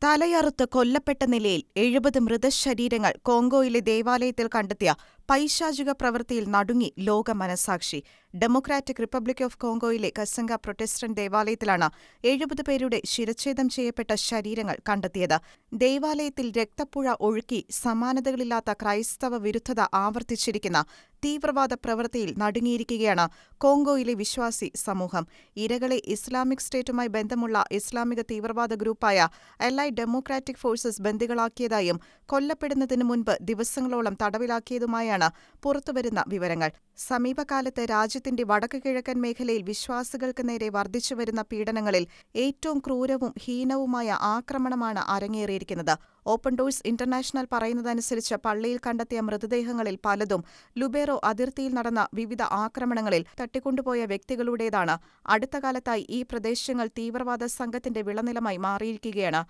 തലയറുത്ത് കൊല്ലപ്പെട്ട നിലയിൽ 70 മൃതശരീരങ്ങൾ കോംഗോയിലെ ദേവാലയത്തിൽ കണ്ടെത്തിയ പൈശാചിക പ്രവൃത്തിയിൽ നടുങ്ങി ലോക മനസാക്ഷി. ഡെമോക്രാറ്റിക് റിപ്പബ്ലിക് ഓഫ് കോംഗോയിലെ കസംഗ പ്രൊട്ടസ്റ്റന്റ് ദേവാലയത്തിലാണ് 70 പേരുടെ ശിരച്ഛേദം ചെയ്യപ്പെട്ട ശരീരങ്ങൾ കണ്ടെത്തിയത്. ദേവാലയത്തിൽ രക്തപ്പുഴ ഒഴുക്കി സമാനതകളില്ലാത്ത ക്രൈസ്തവ വിരുദ്ധത ആവർത്തിച്ചിരിക്കുന്ന തീവ്രവാദ പ്രവൃത്തിയിൽ നടുങ്ങിയിരിക്കുകയാണ് കോംഗോയിലെ വിശ്വാസി സമൂഹം. ഇരകളെ ഇസ്ലാമിക് സ്റ്റേറ്റുമായി ബന്ധമുള്ള ഇസ്ലാമിക തീവ്രവാദ ഗ്രൂപ്പായ അലൈഡ് ഡെമോക്രാറ്റിക് ഫോഴ്സസ് ബന്ദികളാക്കിയതായും കൊല്ലപ്പെടുന്നതിന് മുൻപ് ദിവസങ്ങളോളം തടവിലാക്കിയതുമായാണ് പുറത്തുവരുന്ന വിവരങ്ങൾ. സമീപകാലത്ത് രാജ്യത്തിന്റെ വടക്ക് കിഴക്കൻ മേഖലയിൽ വിശ്വാസികൾക്ക് നേരെ വർദ്ധിച്ചുവരുന്ന പീഡനങ്ങളിൽ ഏറ്റവും ക്രൂരവും ഹീനവുമായ ആക്രമണമാണ് അരങ്ങേറിയിരിക്കുന്നത്. ഓപ്പൺ ഡോഴ്സ് ഇന്റർനാഷണൽ പറയുന്നതനുസരിച്ച് പള്ളിയിൽ കണ്ടെത്തിയ മൃതദേഹങ്ങളിൽ പലതും ലുബേറോ അതിർത്തിയിൽ നടന്ന വിവിധ ആക്രമണങ്ങളിൽ തട്ടിക്കൊണ്ടുപോയ വ്യക്തികളുടേതാണ്. അടുത്ത കാലത്തായി ഈ പ്രദേശങ്ങൾ തീവ്രവാദ സംഘത്തിന്റെ വിളനിലമായി മാറിയിരിക്കുകയാണ്.